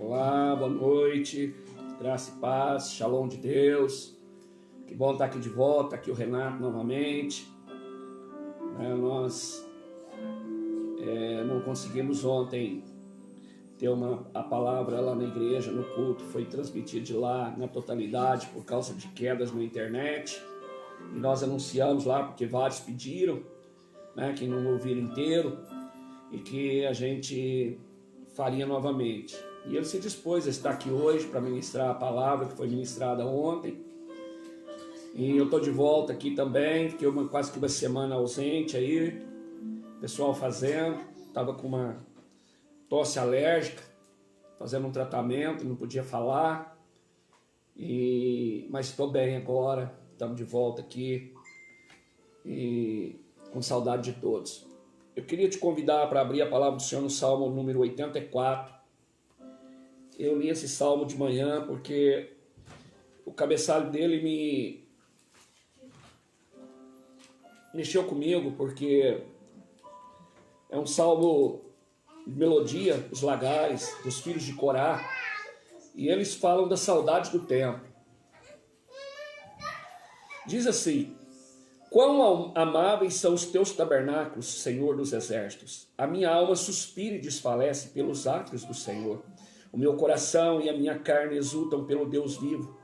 Olá, boa noite, graça e paz, shalom de Deus. Que bom estar aqui de volta, aqui o Renato novamente. Nós não conseguimos ontem ter a palavra lá na igreja, no culto, foi transmitido de lá na totalidade por causa de quedas na internet. E nós anunciamos lá porque vários pediram, que não ouviram inteiro e que a gente faria novamente. E ele se dispôs a estar aqui hoje para ministrar a palavra que foi ministrada ontem. E eu estou de volta aqui também, fiquei quase que uma semana ausente aí, pessoal estava com uma tosse alérgica, fazendo um tratamento, não podia falar, mas estou bem agora, estamos de volta aqui e com saudade de todos. Eu queria te convidar para abrir a palavra do Senhor no Salmo número 84. Eu li esse salmo de manhã porque o cabeçalho dele me mexeu comigo, porque é um salmo de melodia, os lagares, dos filhos de Corá, e eles falam da saudade do tempo. Diz assim: quão amáveis são os teus tabernáculos, Senhor dos exércitos! A minha alma suspira e desfalece pelos átrios do Senhor. O meu coração e a minha carne exultam pelo Deus vivo.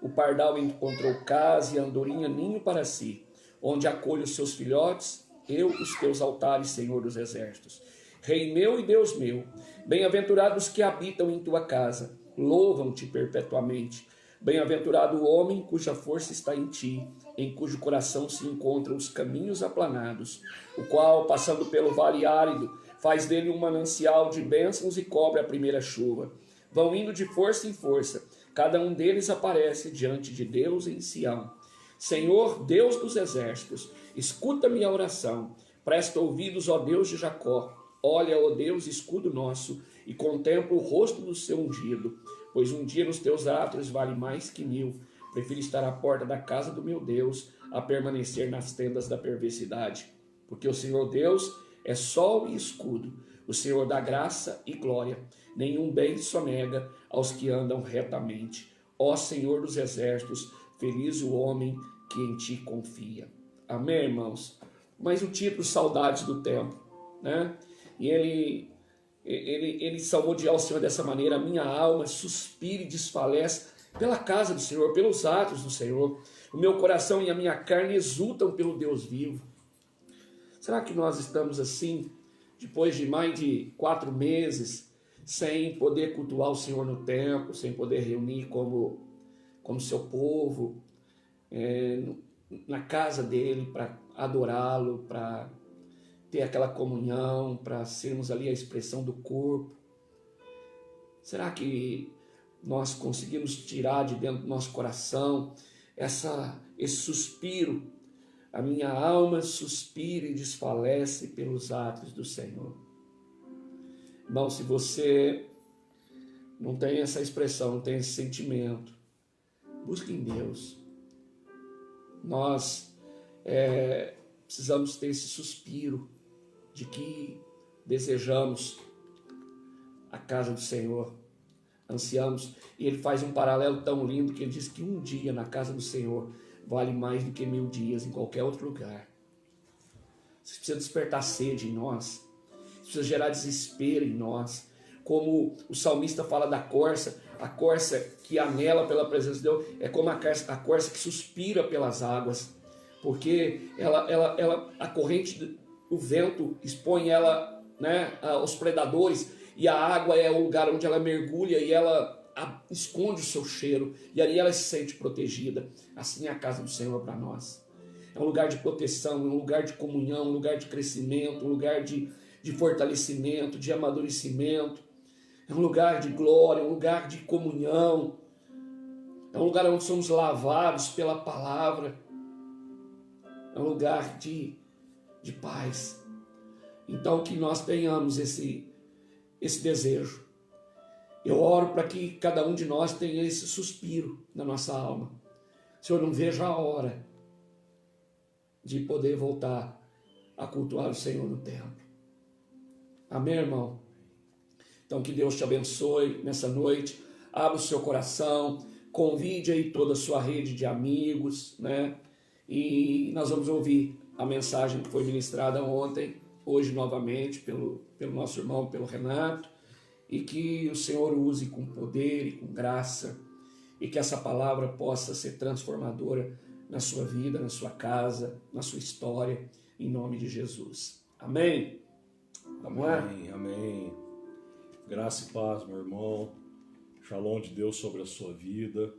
O pardal encontrou casa e a andorinha ninho para si, onde acolho os seus filhotes, eu os teus altares, Senhor dos exércitos. Rei meu e Deus meu, bem-aventurados que habitam em tua casa, louvam-te perpetuamente. Bem-aventurado o homem cuja força está em ti, em cujo coração se encontram os caminhos aplanados, o qual, passando pelo vale árido, faz dele um manancial de bênçãos e cobre a primeira chuva. Vão indo de força em força, cada um deles aparece diante de Deus em Sião. Senhor, Deus dos exércitos, escuta minha oração, presta ouvidos, ó Deus de Jacó. Olha, ó Deus, escudo nosso, e contempla o rosto do seu ungido, pois um dia nos teus átrios vale mais que 1000. Prefiro estar à porta da casa do meu Deus, a permanecer nas tendas da perversidade. Porque o Senhor Deus é sol e escudo, o Senhor dá graça e glória. Nenhum bem sonega aos que andam retamente. Ó Senhor dos exércitos, feliz o homem que em ti confia. Amém, irmãos? Mas o título, Saudades do Tempo, né? E ele salmodiou ao Senhor dessa maneira: a minha alma suspira e desfalece pela casa do Senhor, pelos atos do Senhor. O meu coração e a minha carne exultam pelo Deus vivo. Será que nós estamos assim, depois de mais de 4 meses, sem poder cultuar o Senhor no templo, sem poder reunir como seu povo, na casa dele, para adorá-lo, para ter aquela comunhão, para sermos ali a expressão do corpo? Será que nós conseguimos tirar de dentro do nosso coração esse suspiro? A minha alma suspira e desfalece pelos atos do Senhor. Irmão, se você não tem essa expressão, não tem esse sentimento, busque em Deus. Nós precisamos ter esse suspiro de que desejamos a casa do Senhor, ansiamos. E ele faz um paralelo tão lindo que ele diz que um dia na casa do Senhor vale mais do que 1000 dias em qualquer outro lugar. Isso precisa despertar sede em nós, isso precisa gerar desespero em nós. Como o salmista fala da corça, a corça que anela pela presença de Deus é como a corça que suspira pelas águas, porque a corrente, o vento expõe ela, aos predadores, e a água é o lugar onde ela mergulha e ela esconde o seu cheiro, e ali ela se sente protegida. Assim é a casa do Senhor para nós. É um lugar de proteção, é um lugar de comunhão, um lugar de crescimento, um lugar de fortalecimento, de amadurecimento. É um lugar de glória, é um lugar de comunhão. É um lugar onde somos lavados pela palavra. É um lugar de paz. Então, que nós tenhamos esse desejo. Eu oro para que cada um de nós tenha esse suspiro na nossa alma. Senhor, não vejo a hora de poder voltar a cultuar o Senhor no templo. Amém, irmão? Então que Deus te abençoe nessa noite, abra o seu coração, convide aí toda a sua rede de amigos, né? E nós vamos ouvir a mensagem que foi ministrada ontem, hoje novamente, pelo nosso irmão, pelo Renato, e que o Senhor use com poder e com graça, e que essa palavra possa ser transformadora na sua vida, na sua casa, na sua história, em nome de Jesus. Amém? Vamos lá? Amém, amém. Graça e paz, meu irmão. Shalom de Deus sobre a sua vida.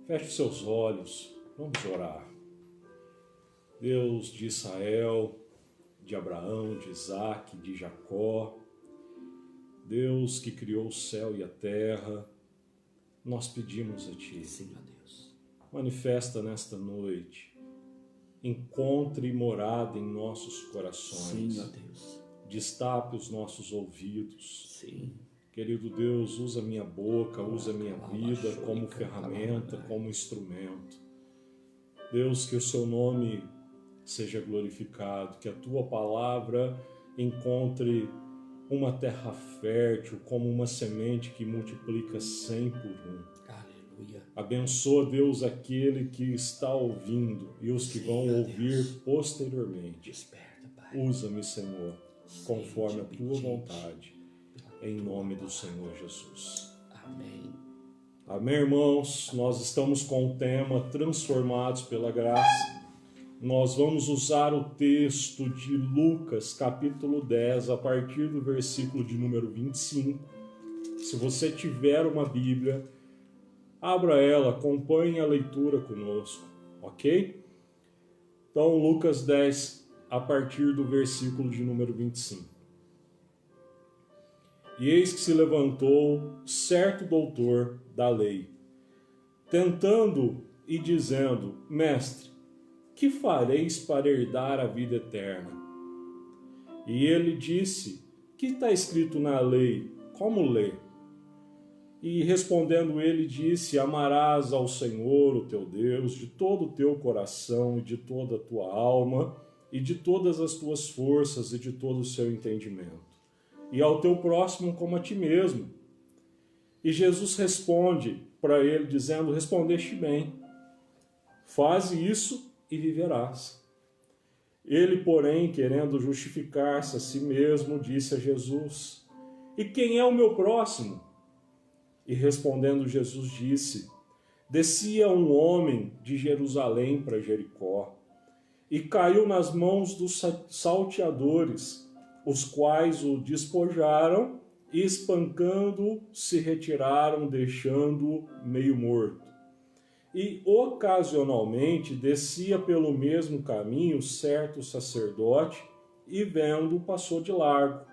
Feche seus olhos, vamos orar. Deus de Israel, de Abraão, de Isaque, de Jacó, Deus que criou o céu e a terra, nós pedimos a Ti. Sim, ó Deus. Manifesta nesta noite, encontre morada em nossos corações. Sim, ó Deus. Destape os nossos ouvidos. Sim. Querido Deus, usa minha boca, usa minha vida como ferramenta, como instrumento. Deus, que o Seu nome seja glorificado, que a Tua palavra encontre uma terra fértil, como uma semente que multiplica 100 por 1. Aleluia. Abençoa, Deus, aquele que está ouvindo e os que vão ouvir posteriormente. Desperta, Pai. Usa-me, Senhor, conforme a Tua vontade, em nome do Senhor Jesus. Amém. Amém, irmãos? Nós estamos com o tema Transformados pela Graça. Nós vamos usar o texto de Lucas, capítulo 10, a partir do versículo de número 25. Se você tiver uma Bíblia, abra ela, acompanhe a leitura conosco, ok? Então, Lucas 10, a partir do versículo de número 25. E eis que se levantou certo doutor da lei, tentando e dizendo: Mestre, que fareis para herdar a vida eterna? E ele disse: Que está escrito na lei? Como ler? E respondendo ele disse: Amarás ao Senhor, o teu Deus, de todo o teu coração e de toda a tua alma e de todas as tuas forças e de todo o seu entendimento, e ao teu próximo como a ti mesmo. E Jesus responde para ele dizendo: Respondeste bem, faze isso e viverás. Ele, porém, querendo justificar-se a si mesmo, disse a Jesus: E quem é o meu próximo? E respondendo Jesus disse: Descia um homem de Jerusalém para Jericó, e caiu nas mãos dos salteadores, os quais o despojaram e, espancando-o, se retiraram, deixando-o meio morto. E ocasionalmente descia pelo mesmo caminho certo sacerdote, e vendo, passou de largo.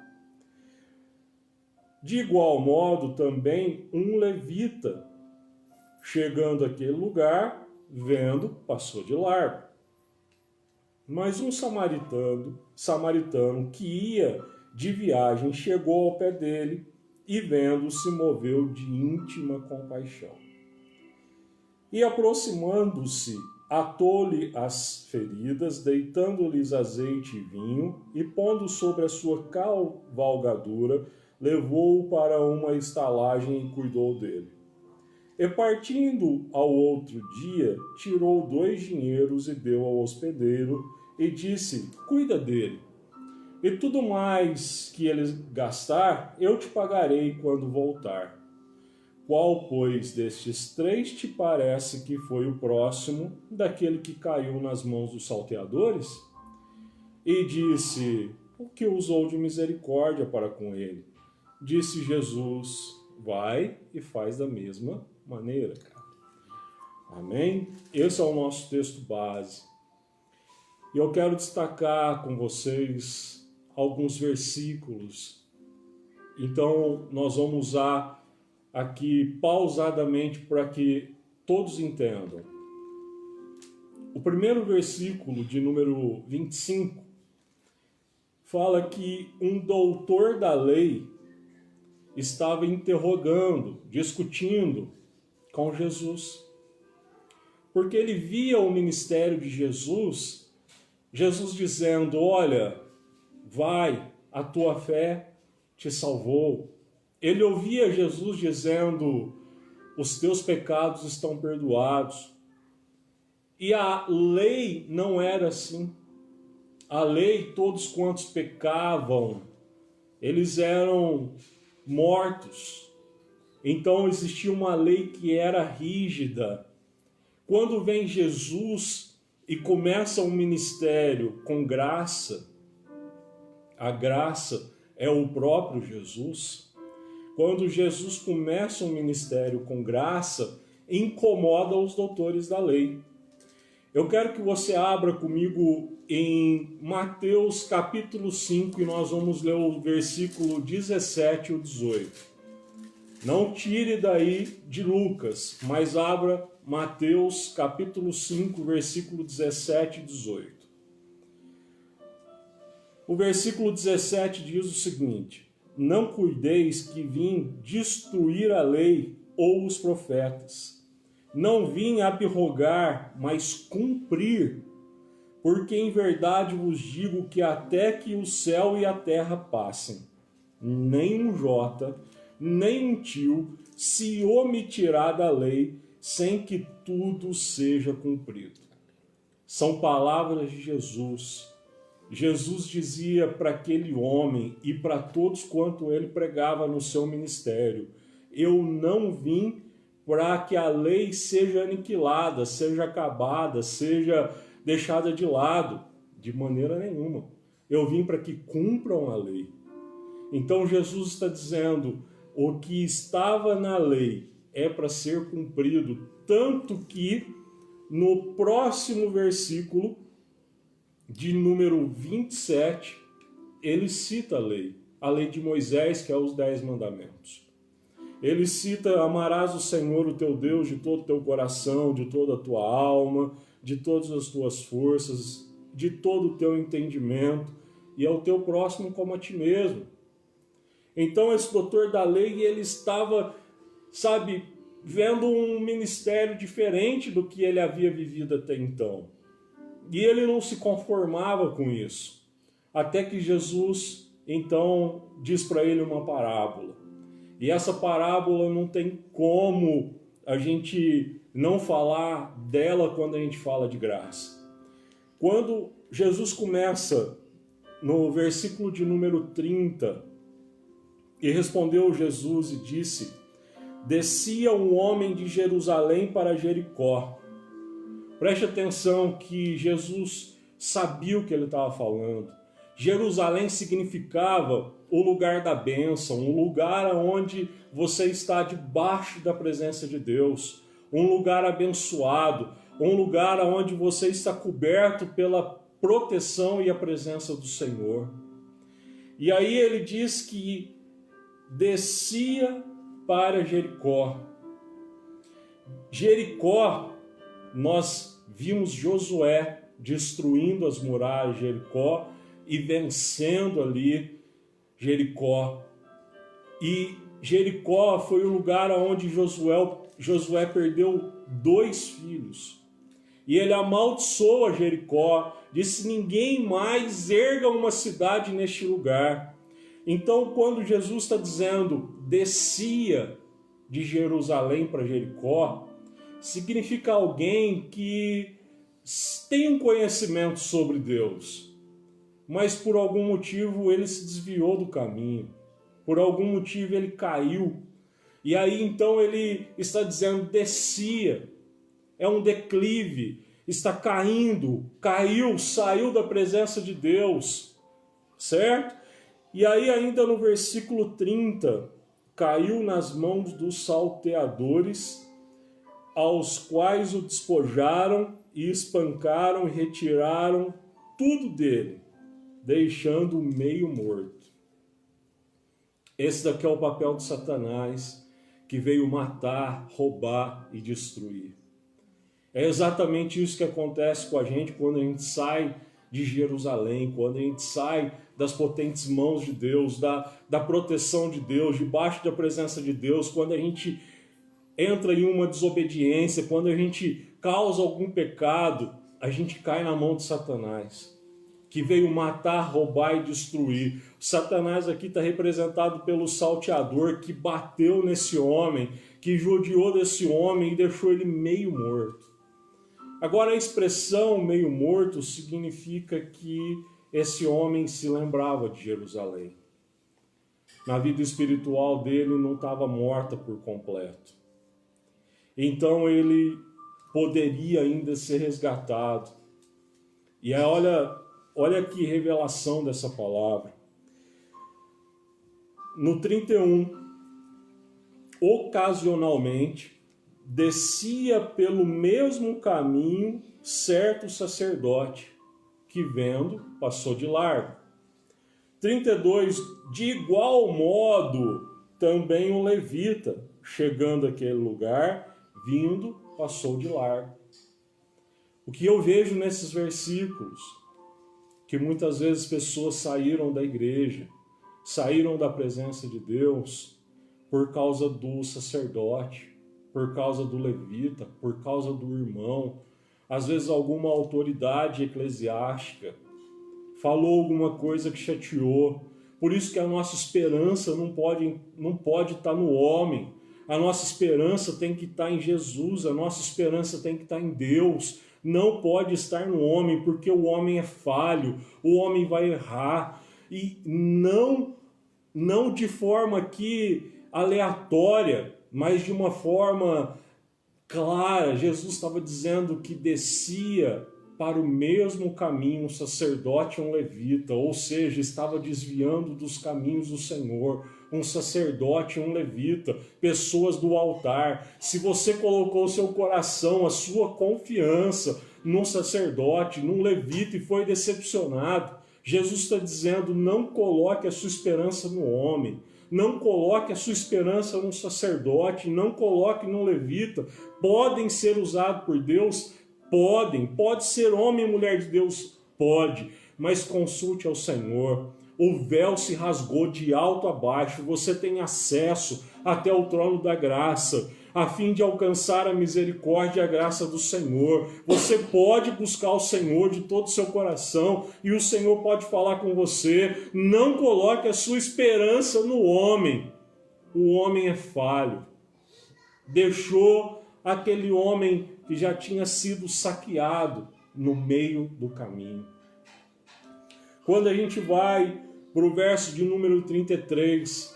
De igual modo também um levita, chegando àquele lugar, vendo, passou de largo. Mas um samaritano que ia de viagem chegou ao pé dele e, vendo, se moveu de íntima compaixão. E, aproximando-se, atou-lhe as feridas, deitando-lhes azeite e vinho, e, pondo sobre a sua cavalgadura, levou-o para uma estalagem e cuidou dele. E, partindo ao outro dia, tirou 2 dinheiros e deu ao hospedeiro, e disse: Cuida dele, e tudo mais que ele gastar, eu te pagarei quando voltar. Qual, pois, destes 3 te parece que foi o próximo daquele que caiu nas mãos dos salteadores? E disse: O que usou de misericórdia para com ele? Disse Jesus: Vai e faz da mesma maneira. Amém? Esse é o nosso texto base. E eu quero destacar com vocês alguns versículos. Então, nós vamos usar aqui pausadamente para que todos entendam. O primeiro versículo, de número 25, fala que um doutor da lei estava interrogando, discutindo com Jesus. Porque ele via o ministério de Jesus dizendo: olha, vai, a tua fé te salvou. ele ouvia Jesus dizendo: os teus pecados estão perdoados. E a lei não era assim. A lei, todos quantos pecavam, eles eram mortos. Então existia uma lei que era rígida. Quando vem Jesus e começa um ministério com graça, a graça é o próprio Jesus. Quando Jesus começa um ministério com graça, incomoda os doutores da lei. Eu quero que você abra comigo em Mateus capítulo 5 e nós vamos ler o versículo 17 e o 18. Não tire daí de Lucas, mas abra Mateus capítulo 5, versículo 17 e 18. O versículo 17 diz o seguinte: não cuideis que vim destruir a lei ou os profetas. Não vim abrogar, mas cumprir. Porque em verdade vos digo que até que o céu e a terra passem, nem um jota, nem um tio se omitirá da lei, sem que tudo seja cumprido. São palavras de Jesus. Jesus dizia para aquele homem e para todos quanto ele pregava no seu ministério: eu não vim para que a lei seja aniquilada, seja acabada, seja deixada de lado, de maneira nenhuma. Eu vim para que cumpram a lei. Então Jesus está dizendo: o que estava na lei é para ser cumprido, tanto que no próximo versículo de número 27, ele cita a lei de Moisés, que é os 10 mandamentos. Ele cita: amarás o Senhor, o teu Deus, de todo o teu coração, de toda a tua alma, de todas as tuas forças, de todo o teu entendimento, e ao teu próximo como a ti mesmo. Então esse doutor da lei, ele estava, vendo um ministério diferente do que ele havia vivido até então. E ele não se conformava com isso. Até que Jesus, então, diz para ele uma parábola. E essa parábola não tem como a gente não falar dela quando a gente fala de graça. Quando Jesus começa no versículo de número 30, e respondeu Jesus e disse: descia um homem de Jerusalém para Jericó. Preste atenção que Jesus sabia o que ele estava falando. Jerusalém significava o lugar da bênção, um lugar onde você está debaixo da presença de Deus, um lugar abençoado, um lugar onde você está coberto pela proteção e a presença do Senhor. E aí ele diz que descia para Jericó. Jericó, nós vimos Josué destruindo as muralhas de Jericó e vencendo ali Jericó. E Jericó foi o lugar onde Josué perdeu 2 filhos. E ele amaldiçoa Jericó, disse: ninguém mais erga uma cidade neste lugar. Então, quando Jesus está dizendo descia de Jerusalém para Jericó, significa alguém que tem um conhecimento sobre Deus, mas por algum motivo ele se desviou do caminho, por algum motivo ele caiu. E aí então ele está dizendo descia, é um declive, está caindo, caiu, saiu da presença de Deus, certo? E aí ainda no versículo 30, caiu nas mãos dos salteadores, aos quais o despojaram e espancaram e retiraram tudo dele, deixando-o meio morto. Esse daqui é o papel de Satanás, que veio matar, roubar e destruir. É exatamente isso que acontece com a gente quando a gente sai de Jerusalém, quando a gente sai das potentes mãos de Deus, da proteção de Deus, debaixo da presença de Deus, quando a gente entra em uma desobediência, quando a gente causa algum pecado, a gente cai na mão de Satanás. que veio matar, roubar e destruir. Satanás aqui está representado pelo salteador que bateu nesse homem, que judiou desse homem e deixou ele meio morto. Agora, a expressão meio morto significa que esse homem se lembrava de Jerusalém. Na vida espiritual dele não estava morta por completo. Então ele poderia ainda ser resgatado. E aí, olha que revelação dessa palavra. No 31, ocasionalmente, descia pelo mesmo caminho certo sacerdote, que vendo, passou de largo. 32, de igual modo, também o levita, chegando àquele lugar, vindo, passou de largo. O que eu vejo nesses versículos, que muitas vezes pessoas saíram da igreja, saíram da presença de Deus por causa do sacerdote, por causa do levita, por causa do irmão, às vezes alguma autoridade eclesiástica falou alguma coisa que chateou. Por isso que a nossa esperança não pode estar no homem. A nossa esperança tem que estar em Jesus, a nossa esperança tem que estar em Deus. Não pode estar no homem, porque o homem é falho, o homem vai errar. E não de forma aqui aleatória, mas de uma forma clara. Jesus estava dizendo que descia para o mesmo caminho um sacerdote e um levita, ou seja, estava desviando dos caminhos do Senhor. Um sacerdote e um levita, pessoas do altar. Se você colocou o seu coração, a sua confiança num sacerdote, num levita e foi decepcionado, Jesus está dizendo, não coloque a sua esperança no homem, não coloque a sua esperança num sacerdote, não coloque num levita. Podem ser usados por Deus? Pode ser homem e mulher de Deus? Pode, mas consulte ao Senhor. O véu se rasgou de alto a baixo, você tem acesso até o trono da graça, a fim de alcançar a misericórdia e a graça do Senhor. Você pode buscar o Senhor de todo o seu coração e o Senhor pode falar com você. Não coloque a sua esperança no homem. O homem é falho. Deixou aquele homem que já tinha sido saqueado no meio do caminho. Quando a gente vai para o verso de número 33,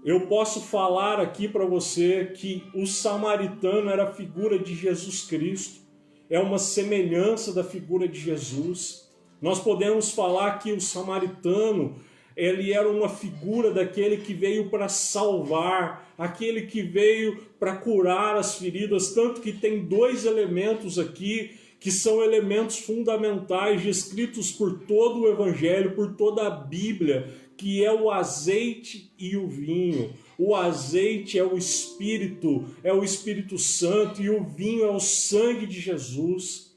eu posso falar aqui para você que o samaritano era a figura de Jesus Cristo, é uma semelhança da figura de Jesus. Nós podemos falar que o samaritano, ele era uma figura daquele que veio para salvar, aquele que veio para curar as feridas, tanto que tem dois elementos aqui que são elementos fundamentais descritos por todo o Evangelho, por toda a Bíblia, que é o azeite e o vinho. O azeite é o Espírito Santo, e o vinho é o sangue de Jesus.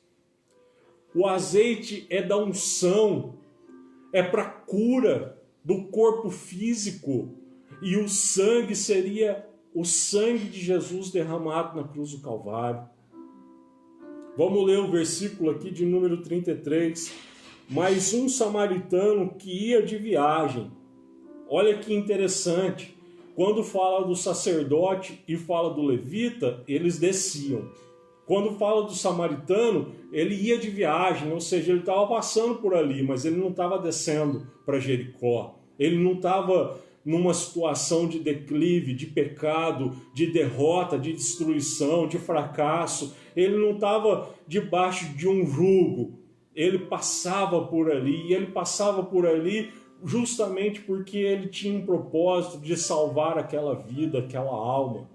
O azeite é da unção, é para cura do corpo físico, e o sangue seria o sangue de Jesus derramado na cruz do Calvário. Vamos ler o versículo aqui de número 33. Mas um samaritano que ia de viagem. Olha que interessante. Quando fala do sacerdote e fala do levita, eles desciam. Quando fala do samaritano, ele ia de viagem, ou seja, ele estava passando por ali, mas ele não estava descendo para Jericó. Ele não estava numa situação de declive, de pecado, de derrota, de destruição, de fracasso. Ele não estava debaixo de um jugo. Ele passava por ali, e ele passava por ali justamente porque ele tinha um propósito de salvar aquela vida, aquela alma.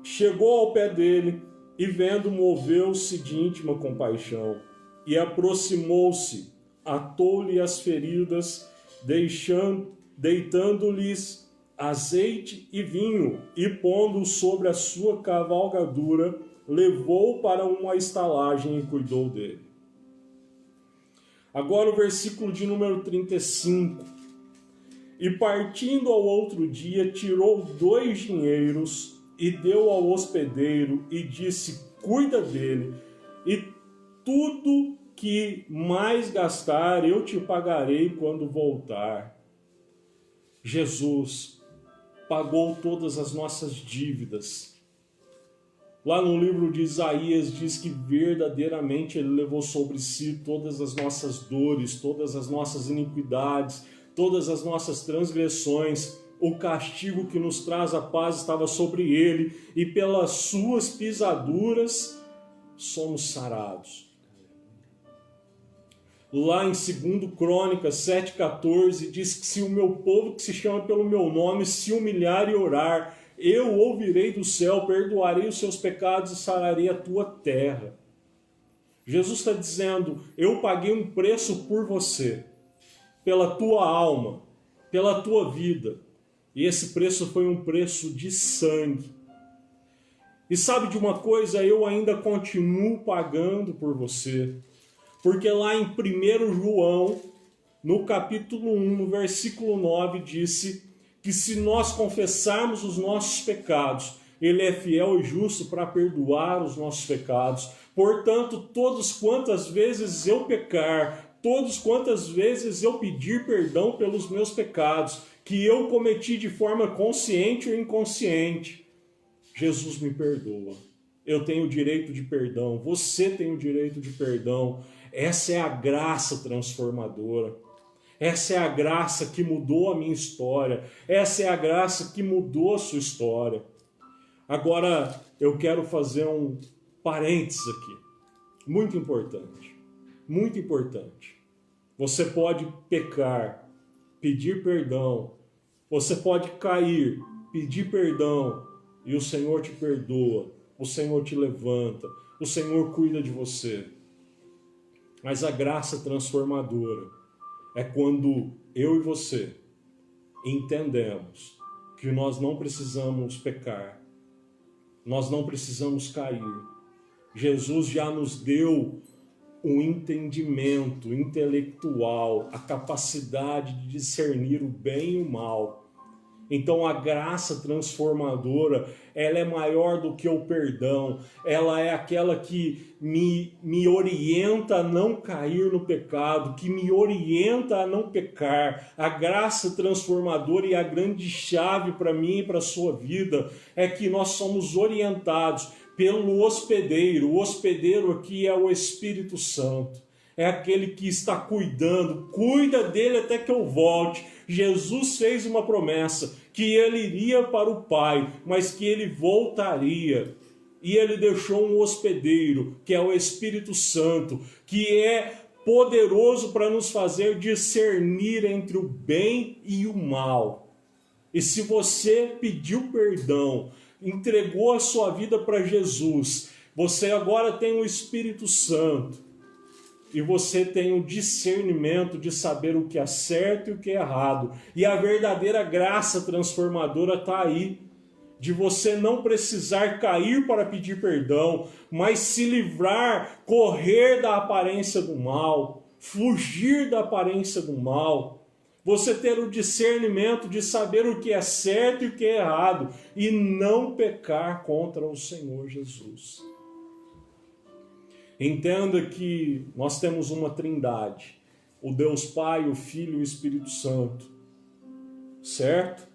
Chegou ao pé dele e, vendo, moveu-se de íntima compaixão e aproximou-se, atou-lhe as feridas, deitando-lhes azeite e vinho, e pondo sobre a sua cavalgadura, levou para uma estalagem e cuidou dele. Agora o versículo de número 35. E partindo ao outro dia, tirou 2 dinheiros e deu ao hospedeiro e disse, cuida dele, e tudo que mais gastar, eu te pagarei quando voltar. Jesus pagou todas as nossas dívidas. Lá no livro de Isaías diz que verdadeiramente Ele levou sobre si todas as nossas dores, todas as nossas iniquidades, todas as nossas transgressões. O castigo que nos traz a paz estava sobre Ele, e pelas suas pisaduras somos sarados. Lá em 2 Crônicas 7,14 diz que se o meu povo que se chama pelo meu nome se humilhar e orar, eu ouvirei do céu, perdoarei os seus pecados e sararei a tua terra. Jesus está dizendo, eu paguei um preço por você, pela tua alma, pela tua vida. E esse preço foi um preço de sangue. E sabe de uma coisa? Eu ainda continuo pagando por você. Porque lá em 1 João, no capítulo 1, no versículo 9, disse que se nós confessarmos os nossos pecados, Ele é fiel e justo para perdoar os nossos pecados. Portanto, todas quantas vezes eu pecar, todas quantas vezes eu pedir perdão pelos meus pecados, que eu cometi de forma consciente ou inconsciente, Jesus me perdoa. Eu tenho o direito de perdão, você tem o direito de perdão. Essa é a graça transformadora. Essa é a graça que mudou a minha história. Essa é a graça que mudou a sua história. Agora, eu quero fazer um parênteses aqui. Muito importante. Muito importante. Você pode pecar, pedir perdão. Você pode cair, pedir perdão. E o Senhor te perdoa. O Senhor te levanta. O Senhor cuida de você. Mas a graça transformadora é quando eu e você entendemos que nós não precisamos pecar, nós não precisamos cair. Jesus já nos deu um entendimento intelectual, a capacidade de discernir o bem e o mal. Então a graça transformadora, ela é maior do que o perdão, ela é aquela que me orienta a não cair no pecado, que me orienta a não pecar. A graça transformadora e a grande chave para mim e para a sua vida é que nós somos orientados pelo hospedeiro. O hospedeiro aqui é o Espírito Santo. É aquele que está cuidando, cuida dele até que eu volte. Jesus fez uma promessa, que ele iria para o Pai, mas que ele voltaria. E ele deixou um hospedeiro, que é o Espírito Santo, que é poderoso para nos fazer discernir entre o bem e o mal. E se você pediu perdão, entregou a sua vida para Jesus, você agora tem o Espírito Santo. E você tem o discernimento de saber o que é certo e o que é errado. E a verdadeira graça transformadora está aí. De você não precisar cair para pedir perdão, mas se livrar, correr da aparência do mal, fugir da aparência do mal. Você ter o discernimento de saber o que é certo e o que é errado. E não pecar contra o Senhor Jesus. Entenda que nós temos uma trindade, o Deus Pai, o Filho e o Espírito Santo, certo?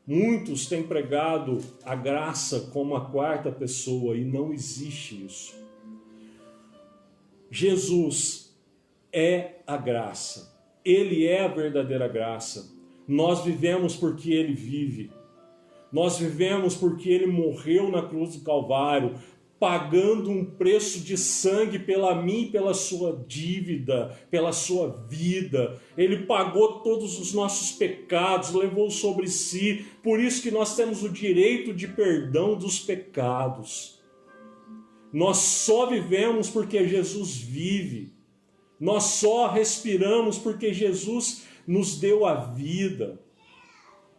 Muitos têm pregado a graça como a quarta pessoa e não existe isso. Jesus é a graça, Ele é a verdadeira graça. Nós vivemos porque Ele vive, nós vivemos porque Ele morreu na cruz do Calvário, pagando um preço de sangue pela mim e pela sua dívida, pela sua vida. Ele pagou todos os nossos pecados, levou sobre si. Por isso que nós temos o direito de perdão dos pecados. Nós só vivemos porque Jesus vive. Nós só respiramos porque Jesus nos deu a vida.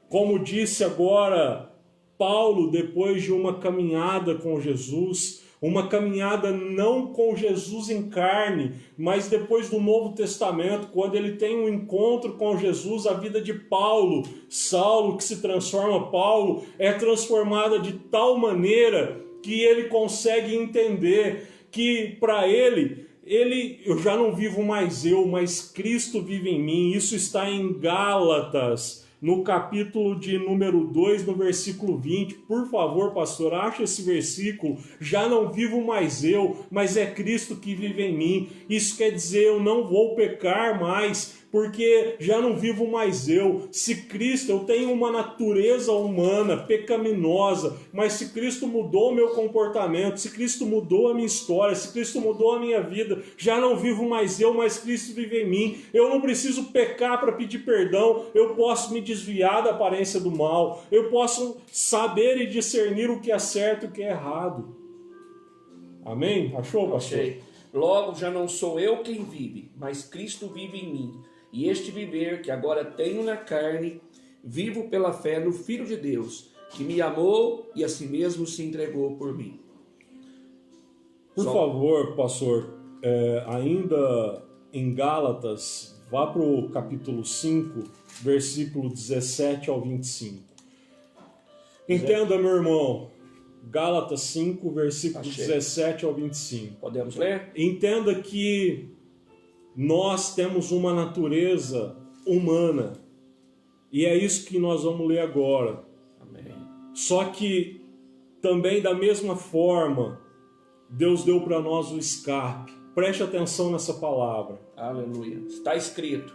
Como disse agora Paulo, depois de uma caminhada com Jesus, uma caminhada não com Jesus em carne, mas depois do Novo Testamento, quando ele tem um encontro com Jesus, a vida de Paulo, Saulo, que se transforma Paulo, é transformada de tal maneira que ele consegue entender que para ele eu já não vivo mais eu, mas Cristo vive em mim. Isso está em Gálatas, no capítulo de número 2, no versículo 20. Por favor, pastor, acha esse versículo. Já não vivo mais eu, mas é Cristo que vive em mim. Isso quer dizer, eu não vou pecar mais, porque já não vivo mais eu. Se Cristo, eu tenho uma natureza humana, pecaminosa, mas se Cristo mudou o meu comportamento, se Cristo mudou a minha história, se Cristo mudou a minha vida, já não vivo mais eu, mas Cristo vive em mim. Eu não preciso pecar para pedir perdão, eu posso me desviar da aparência do mal, eu posso saber e discernir o que é certo e o que é errado. Amém? Achou, pastor? Achei. Logo, já não sou eu quem vive, mas Cristo vive em mim. E este viver que agora tenho na carne, vivo pela fé no Filho de Deus, que me amou e a si mesmo se entregou por mim. Por favor, pastor, ainda em Gálatas, vá para o capítulo 5, versículo 17 ao 25. Entenda, meu irmão, Gálatas 5, versículo 17 ao 25. Podemos ler? Entenda que nós temos uma natureza humana, e é isso que nós vamos ler agora. Amém. Só que também da mesma forma, Deus deu para nós o escape. Preste atenção nessa palavra. Aleluia. Está escrito,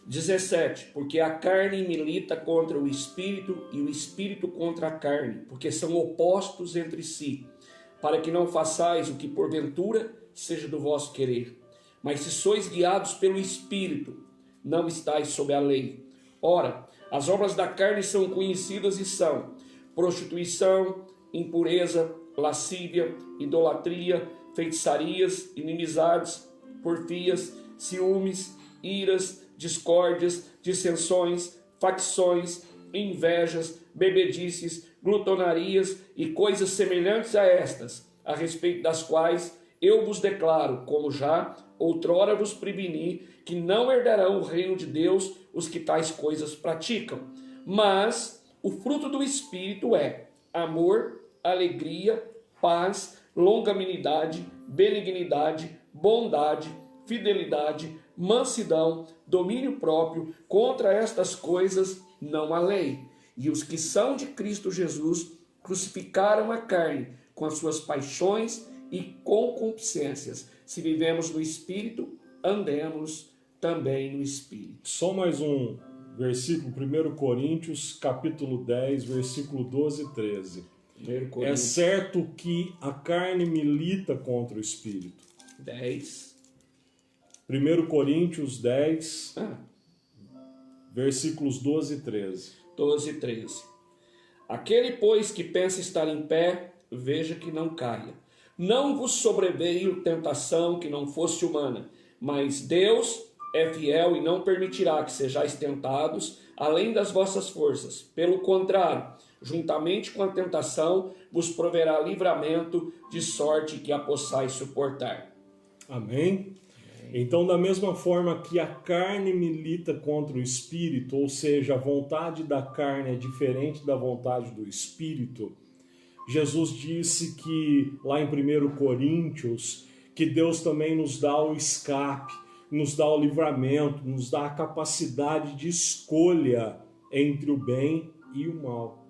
17, porque a carne milita contra o espírito e o espírito contra a carne, porque são opostos entre si, para que não façais o que porventura seja do vosso querer. Mas se sois guiados pelo Espírito, não estáis sob a lei. Ora, as obras da carne são conhecidas e são prostituição, impureza, lascívia, idolatria, feitiçarias, inimizades, porfias, ciúmes, iras, discórdias, dissensões, facções, invejas, bebedices, glutonarias e coisas semelhantes a estas, a respeito das quais eu vos declaro, como já outrora vos preveni, que não herdarão o reino de Deus os que tais coisas praticam. Mas o fruto do Espírito é amor, alegria, paz, longanimidade, benignidade, bondade, fidelidade, mansidão, domínio próprio. Contra estas coisas não há lei. E os que são de Cristo Jesus crucificaram a carne com as suas paixões e concupiscências. Se vivemos no Espírito, andemos também no Espírito. Só mais um versículo, 1 Coríntios, capítulo 10, versículo 12 e 13. É certo que a carne milita contra o Espírito. 10. 1 Coríntios 10, versículos 12 e 13. 12 e 13. Aquele, pois, que pensa estar em pé, veja que não caia. Não vos sobreveio tentação que não fosse humana, mas Deus é fiel e não permitirá que sejais tentados além das vossas forças. Pelo contrário, juntamente com a tentação, vos proverá livramento, de sorte que a possais suportar. Amém? Então, da mesma forma que a carne milita contra o Espírito, ou seja, a vontade da carne é diferente da vontade do Espírito, Jesus disse que, lá em 1 Coríntios, que Deus também nos dá o escape, nos dá o livramento, nos dá a capacidade de escolha entre o bem e o mal.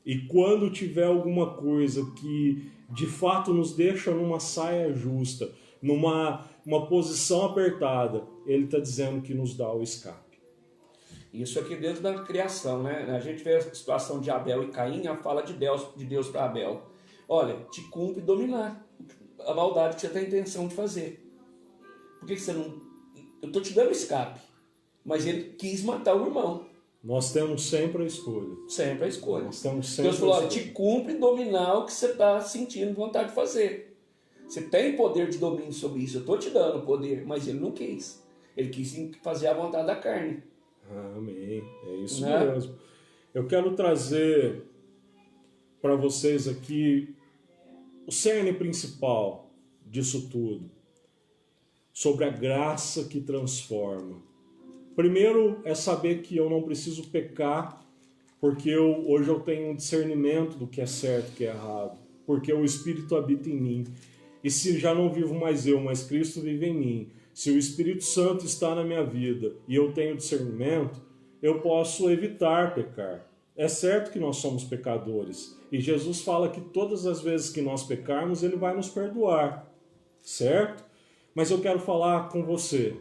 E quando tiver alguma coisa que de fato nos deixa numa saia justa, numa posição apertada, ele está dizendo que nos dá o escape. Isso aqui dentro da criação, né? A gente vê a situação de Abel e Caim, a fala de Deus para Abel. Olha, te cumpre dominar a maldade que você tem a intenção de fazer. Por que você não... Eu estou te dando escape, mas ele quis matar o irmão. Nós temos sempre a escolha. Sempre a escolha. Nós temos sempre Deus falou, olha, te cumpre dominar o que você está sentindo vontade de fazer. Você tem poder de domínio sobre isso, eu estou te dando poder, mas ele não quis. Ele quis fazer a vontade da carne. Amém. É isso mesmo. Eu quero trazer para vocês aqui o cerne principal disso tudo, sobre a graça que transforma. Primeiro é saber que eu não preciso pecar, porque hoje eu tenho um discernimento do que é certo e o que é errado, porque o Espírito habita em mim. E se já não vivo mais eu, mas Cristo vive em mim, se o Espírito Santo está na minha vida e eu tenho discernimento, eu posso evitar pecar. É certo que nós somos pecadores. E Jesus fala que todas as vezes que nós pecarmos, Ele vai nos perdoar. Certo? Mas eu quero falar com você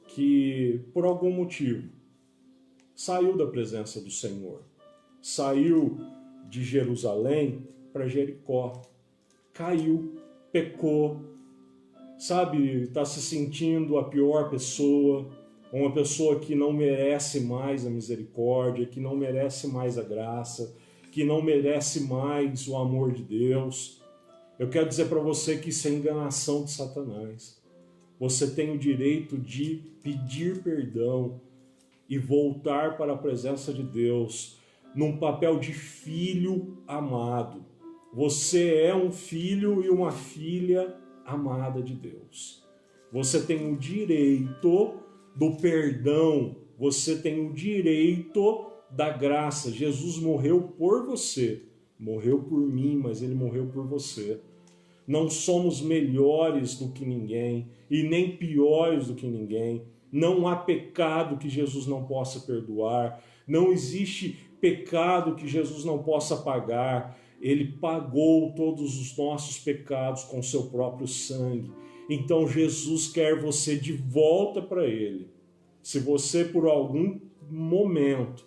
que, por algum motivo, saiu da presença do Senhor. Saiu de Jerusalém para Jericó. Caiu, pecou, sabe, está se sentindo a pior pessoa, uma pessoa que não merece mais a misericórdia, que não merece mais a graça, que não merece mais o amor de Deus. Eu quero dizer para você que isso é enganação de Satanás. Você tem o direito de pedir perdão e voltar para a presença de Deus num papel de filho amado. Você é um filho e uma filha amada de Deus. Você tem o direito do perdão, você tem o direito da graça. Jesus morreu por você, morreu por mim, mas Ele morreu por você. Não somos melhores do que ninguém e nem piores do que ninguém. Não há pecado que Jesus não possa perdoar. Não existe pecado que Jesus não possa pagar. Ele pagou todos os nossos pecados com seu próprio sangue. Então Jesus quer você de volta para Ele. Se você por algum momento,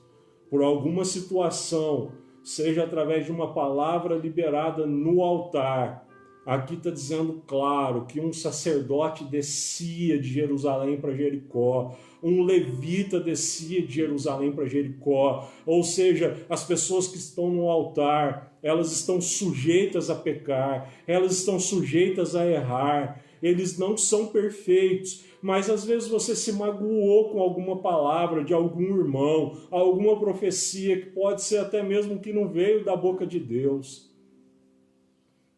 por alguma situação, seja através de uma palavra liberada no altar, aqui está dizendo claro que um sacerdote descia de Jerusalém para Jericó, um levita descia de Jerusalém para Jericó, ou seja, as pessoas que estão no altar, elas estão sujeitas a pecar, elas estão sujeitas a errar, eles não são perfeitos, mas às vezes você se magoou com alguma palavra de algum irmão, alguma profecia que pode ser até mesmo que não veio da boca de Deus.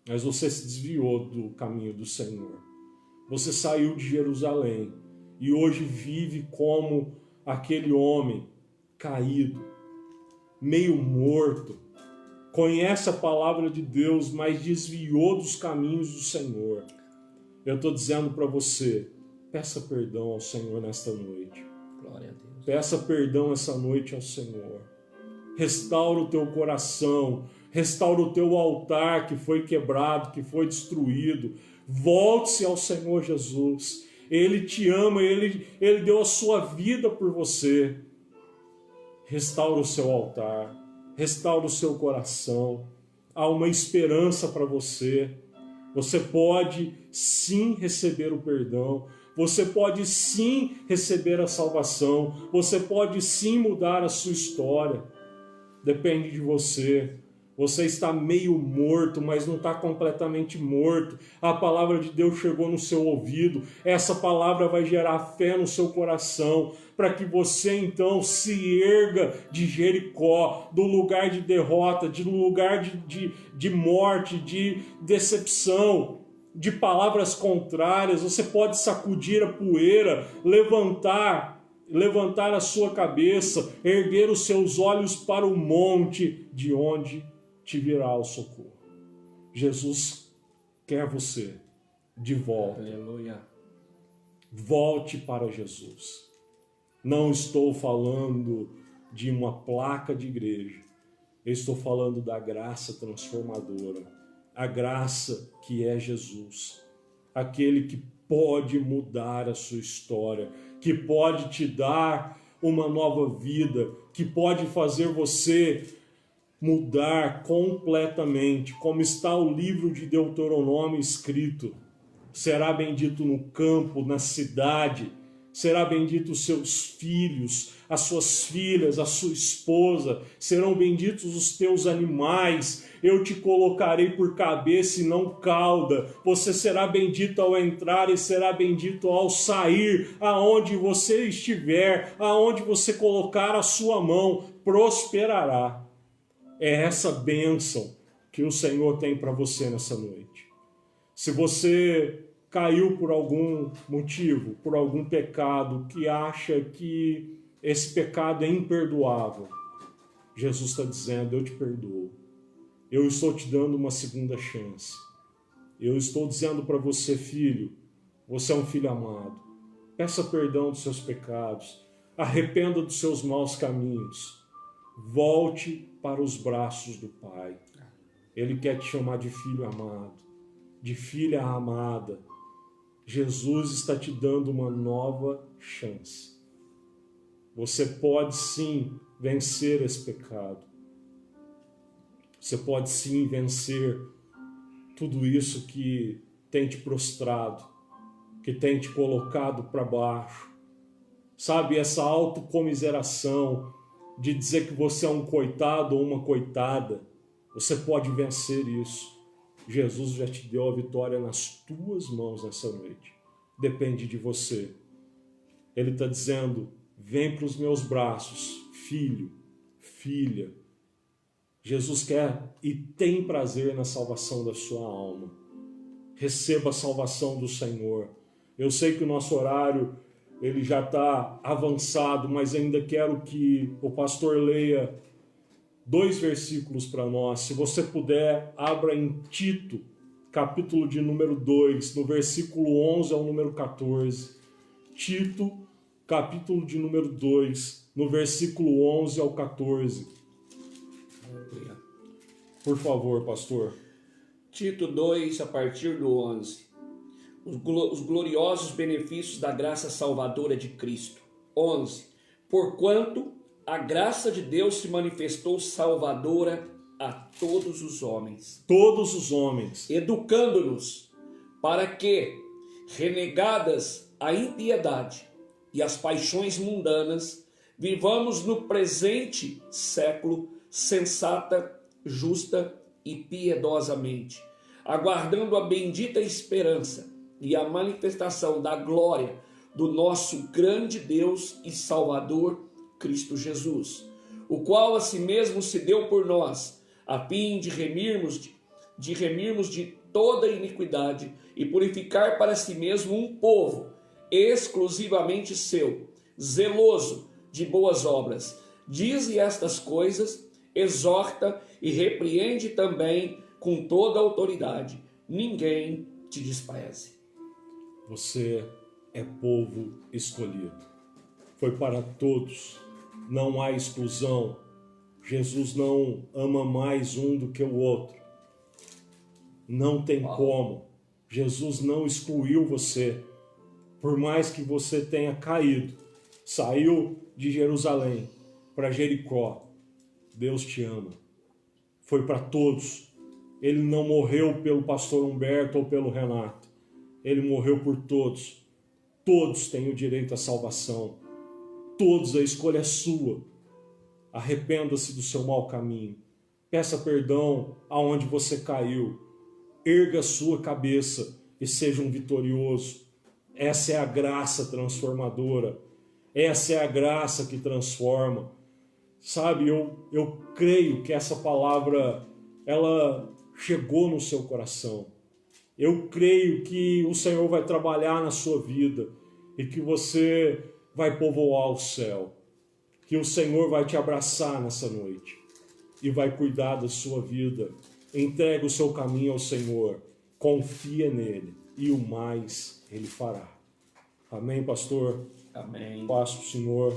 Mas você se desviou do caminho do Senhor. Você saiu de Jerusalém e hoje vive como aquele homem caído, meio morto. Conhece a palavra de Deus, mas desviou dos caminhos do Senhor. Eu estou dizendo para você, peça perdão ao Senhor nesta noite. Glória a Deus. Peça perdão essa noite ao Senhor. Restaura o teu coração. Restaura o teu altar que foi quebrado, que foi destruído. Volte-se ao Senhor Jesus. Ele te ama, Ele deu a sua vida por você. Restaura o seu altar. Restaura o seu coração. Há uma esperança para você. Você pode sim receber o perdão. Você pode sim receber a salvação. Você pode sim mudar a sua história. Depende de você. Você está meio morto, mas não está completamente morto. A palavra de Deus chegou no seu ouvido. Essa palavra vai gerar fé no seu coração, para que você então se erga de Jericó, do lugar de derrota, do lugar de morte, de decepção, de palavras contrárias. Você pode sacudir a poeira, levantar a sua cabeça, erguer os seus olhos para o monte, de onde te virá o socorro. Jesus quer você de volta. Aleluia. Volte para Jesus. Não estou falando de uma placa de igreja. Eu estou falando da graça transformadora. A graça que é Jesus. Aquele que pode mudar a sua história, que pode te dar uma nova vida, que pode fazer você mudar completamente, como está o livro de Deuteronômio escrito. Será bendito no campo, na cidade, será bendito os seus filhos, as suas filhas, a sua esposa, serão benditos os teus animais, eu te colocarei por cabeça e não cauda, você será bendito ao entrar e será bendito ao sair, aonde você estiver, aonde você colocar a sua mão, prosperará. É essa bênção que o Senhor tem para você nessa noite. Se você caiu por algum motivo, por algum pecado, que acha que esse pecado é imperdoável, Jesus está dizendo, eu te perdoo. Eu estou te dando uma segunda chance. Eu estou dizendo para você, filho, você é um filho amado. Peça perdão dos seus pecados. Arrependa dos seus maus caminhos. Volte para os braços do Pai. Ele quer te chamar de filho amado, de filha amada. Jesus está te dando uma nova chance. Você pode sim vencer esse pecado. Você pode sim vencer tudo isso que tem te prostrado, que tem te colocado para baixo. Sabe, essa autocomiseração de dizer que você é um coitado ou uma coitada, você pode vencer isso. Jesus já te deu a vitória nas tuas mãos nessa noite. Depende de você. Ele está dizendo, vem para os meus braços, filho, filha. Jesus quer e tem prazer na salvação da sua alma. Receba a salvação do Senhor. Eu sei que o nosso horário ele já está avançado, mas ainda quero que o pastor leia 2 versículos para nós. Se você puder, abra em Tito, capítulo de número 2, no versículo 11 ao número 14. Tito, capítulo de número 2, no versículo 11 ao 14. Por favor, pastor. Tito 2, a partir do 11. Os gloriosos benefícios da graça salvadora de Cristo. 11. Porquanto a graça de Deus se manifestou salvadora a todos os homens. Todos os homens. Educando-nos para que, renegadas a impiedade e as paixões mundanas, vivamos no presente século sensata, justa e piedosamente, aguardando a bendita esperança e a manifestação da glória do nosso grande Deus e Salvador, Cristo Jesus, o qual a si mesmo se deu por nós, a fim de remirmos de toda iniquidade e purificar para si mesmo um povo exclusivamente seu, zeloso de boas obras. Dize estas coisas, exorta e repreende também com toda a autoridade. Ninguém te despreze. Você é povo escolhido. Foi para todos. Não há exclusão. Jesus não ama mais um do que o outro. Não tem como. Jesus não excluiu você. Por mais que você tenha caído, saiu de Jerusalém para Jericó, Deus te ama. Foi para todos. Ele não morreu pelo pastor Humberto ou pelo Renato. Ele morreu por todos. Todos têm o direito à salvação. Todos, a escolha é sua. Arrependa-se do seu mau caminho. Peça perdão aonde você caiu. Erga a sua cabeça e seja um vitorioso. Essa é a graça transformadora. Essa é a graça que transforma. Sabe, eu creio que essa palavra, ela chegou no seu coração. Eu creio que o Senhor vai trabalhar na sua vida e que você vai povoar o céu. Que o Senhor vai te abraçar nessa noite e vai cuidar da sua vida. Entrega o seu caminho ao Senhor. Confia nele e o mais ele fará. Amém, pastor? Amém. Paz do Senhor.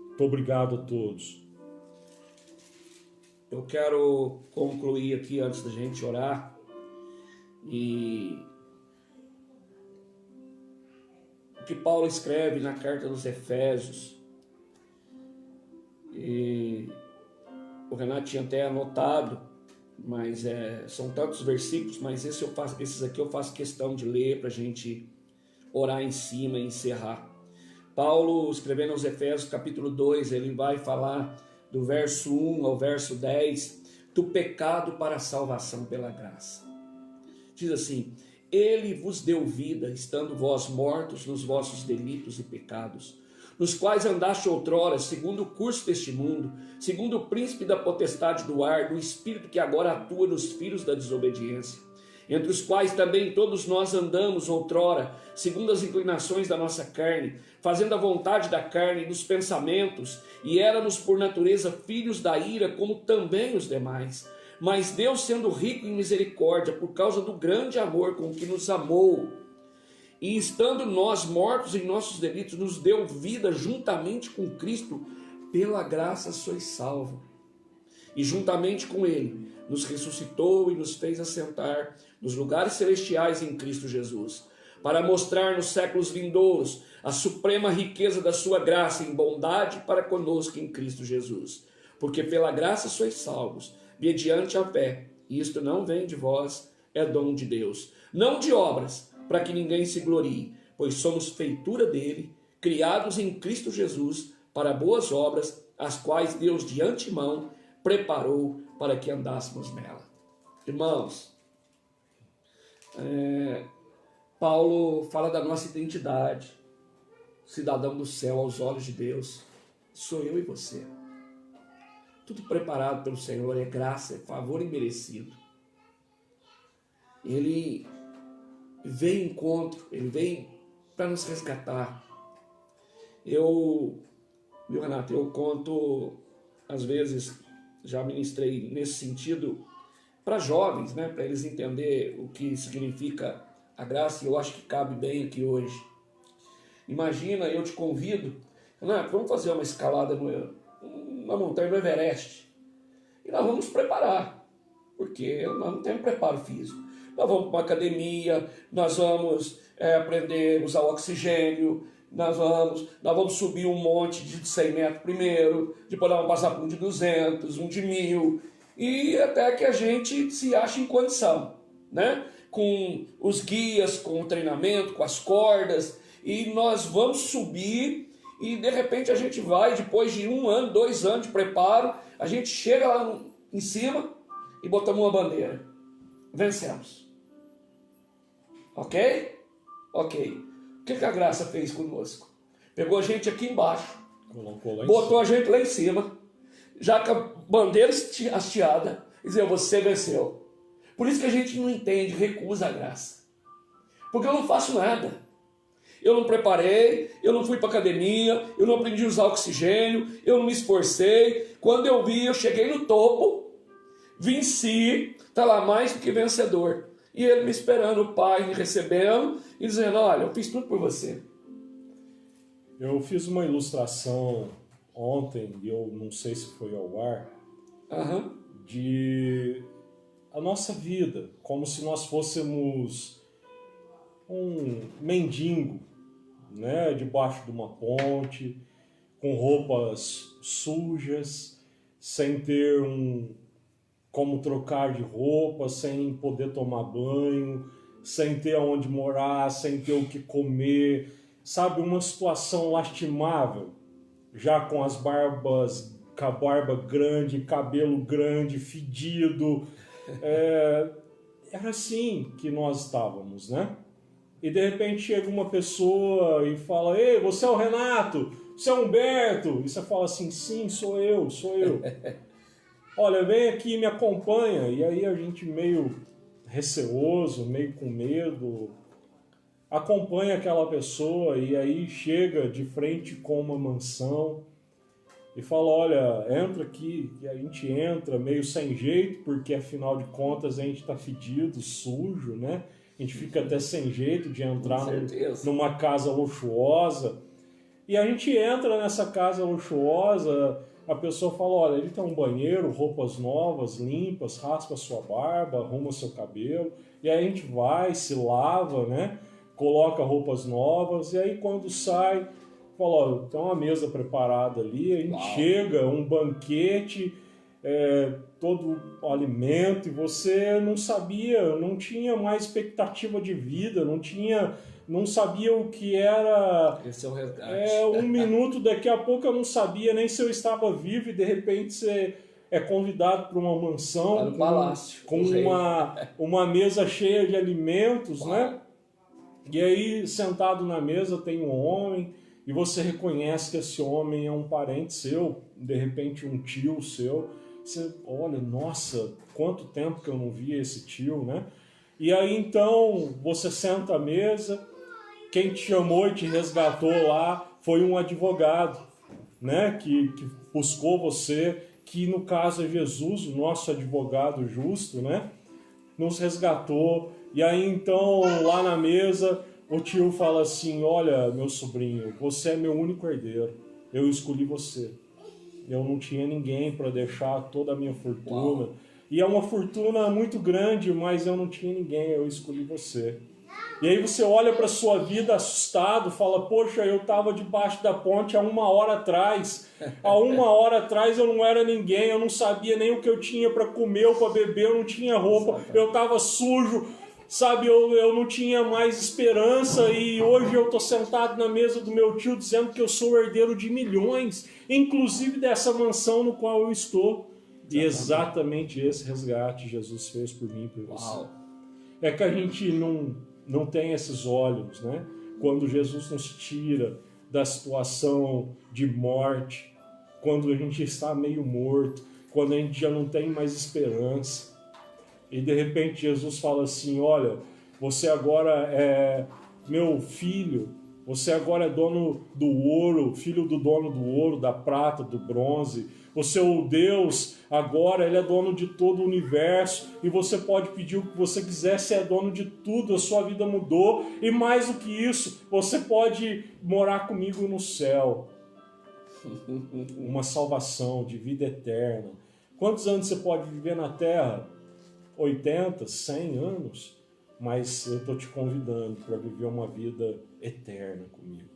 Muito obrigado a todos. Eu quero concluir aqui antes da gente orar e o que Paulo escreve na carta dos Efésios, e o Renato tinha até anotado, mas são tantos versículos, mas esses aqui eu faço questão de ler para a gente orar em cima e encerrar. Paulo, escrevendo aos Efésios capítulo 2, ele vai falar do verso 1 ao verso 10, do pecado para a salvação pela graça. Diz assim: Ele vos deu vida, estando vós mortos nos vossos delitos e pecados, nos quais andaste outrora, segundo o curso deste mundo, segundo o príncipe da potestade do ar, do espírito que agora atua nos filhos da desobediência, entre os quais também todos nós andamos outrora, segundo as inclinações da nossa carne, fazendo a vontade da carne e dos pensamentos, e éramos por natureza filhos da ira, como também os demais. Mas Deus, sendo rico em misericórdia, por causa do grande amor com que nos amou, e estando nós mortos em nossos delitos, nos deu vida juntamente com Cristo, pela graça sois salvos. E juntamente com Ele, nos ressuscitou e nos fez assentar nos lugares celestiais em Cristo Jesus, para mostrar nos séculos vindouros a suprema riqueza da sua graça em bondade para conosco em Cristo Jesus. Porque pela graça sois salvos, mediante a fé, e isto não vem de vós, é dom de Deus, não de obras, para que ninguém se glorie, pois somos feitura dele, criados em Cristo Jesus, para boas obras, as quais Deus de antemão preparou para que andássemos nela. Irmãos, Paulo fala da nossa identidade, cidadão do céu aos olhos de Deus, sou eu e você. Tudo preparado pelo Senhor, é graça, é favor imerecido. Ele veio em encontro, ele veio para nos resgatar. Renato, eu conto, às vezes, já ministrei nesse sentido, para jovens, né, para eles entenderem o que significa a graça, e eu acho que cabe bem aqui hoje. Imagina, eu te convido, Renato, vamos fazer uma escalada na montanha do Everest. E nós vamos nos preparar, porque nós não temos preparo físico. Nós vamos para uma academia, nós vamos aprender a usar oxigênio, nós vamos subir um monte de 100 metros primeiro, depois nós vamos passar por um de 200, um de 1000, e até que a gente se ache em condição, né? Com os guias, com o treinamento, com as cordas, e nós vamos subir, e de repente a gente vai, depois de 1 ano, 2 anos de preparo, a gente chega lá em cima e botamos uma bandeira. Vencemos. Ok? Ok. O que a graça fez conosco? Pegou a gente aqui embaixo, botou a gente lá em cima, já com a bandeira hasteada, e dizia, você venceu. Por isso que a gente não entende, recusa a graça. Porque eu não faço nada. Eu não preparei, eu não fui para academia, eu não aprendi a usar oxigênio, eu não me esforcei. Quando eu vi, eu cheguei no topo, venci, está lá mais do que vencedor. E ele me esperando, o pai me recebendo e dizendo, olha, eu fiz tudo por você. Eu fiz uma ilustração ontem, e eu não sei se foi ao ar, de a nossa vida, como se nós fôssemos um mendigo, né, debaixo de uma ponte, com roupas sujas, sem ter como trocar de roupa, sem poder tomar banho, sem ter aonde morar, sem ter o que comer, sabe, uma situação lastimável, já com as barbas, com a barba grande, cabelo grande, fedido, era assim que nós estávamos, né? E de repente chega uma pessoa e fala, ei, você é o Renato, você é o Humberto, e você fala assim, sim, sou eu. Olha, vem aqui e me acompanha. E aí a gente meio receoso, meio com medo, acompanha aquela pessoa e aí chega de frente com uma mansão e fala, olha, entra aqui. E a gente entra meio sem jeito, porque afinal de contas a gente está fedido, sujo, né? A gente fica até sem jeito de entrar numa casa luxuosa. E a gente entra nessa casa luxuosa, a pessoa fala, olha, ele tem um banheiro, roupas novas, limpas, raspa sua barba, arruma seu cabelo. E aí a gente vai, se lava, né? Coloca roupas novas, e aí quando sai, fala, olha, tem uma mesa preparada ali, a gente chega, um banquete, todo o alimento, e você não sabia, não tinha mais expectativa de vida, não sabia o que era. Esse é o resgate. 1 minuto, daqui a pouco eu não sabia nem se eu estava vivo, e de repente você é convidado para uma mansão com uma mesa cheia de alimentos, né? E aí, sentado na mesa, tem um homem, e você reconhece que esse homem é um parente seu, de repente um tio seu. Você olha, nossa, quanto tempo que eu não via esse tio, né? E aí então você senta à mesa, quem te chamou e te resgatou lá foi um advogado, né? Que buscou você, que no caso é Jesus, o nosso advogado justo, né? Nos resgatou. E aí então, lá na mesa, o tio fala assim: olha, meu sobrinho, você é meu único herdeiro. Eu escolhi você. Eu não tinha ninguém para deixar toda a minha fortuna. Uau. E é uma fortuna muito grande, mas eu não tinha ninguém, eu escolhi você. E aí você olha para a sua vida assustado, fala: poxa, eu estava debaixo da ponte há 1 hora atrás. Há 1 hora atrás eu não era ninguém, eu não sabia nem o que eu tinha para comer ou para beber, eu não tinha roupa, eu estava sujo, sabe? Eu não tinha mais esperança e hoje eu estou sentado na mesa do meu tio dizendo que eu sou o herdeiro de milhões, inclusive dessa mansão no qual eu estou. E exatamente esse resgate Jesus fez por mim e por você. Uau. É que a gente não tem esses olhos, né? Quando Jesus nos tira da situação de morte, quando a gente está meio morto, quando a gente já não tem mais esperança. E de repente Jesus fala assim: olha, você agora é meu filho, você agora é dono do ouro, filho do dono do ouro, da prata, do bronze. O seu Deus agora, ele é dono de todo o universo e você pode pedir o que você quiser, você é dono de tudo, a sua vida mudou. E mais do que isso, você pode morar comigo no céu. Uma salvação de vida eterna. Quantos anos você pode viver na terra? 80, 100 anos? Mas eu estou te convidando para viver uma vida eterna comigo.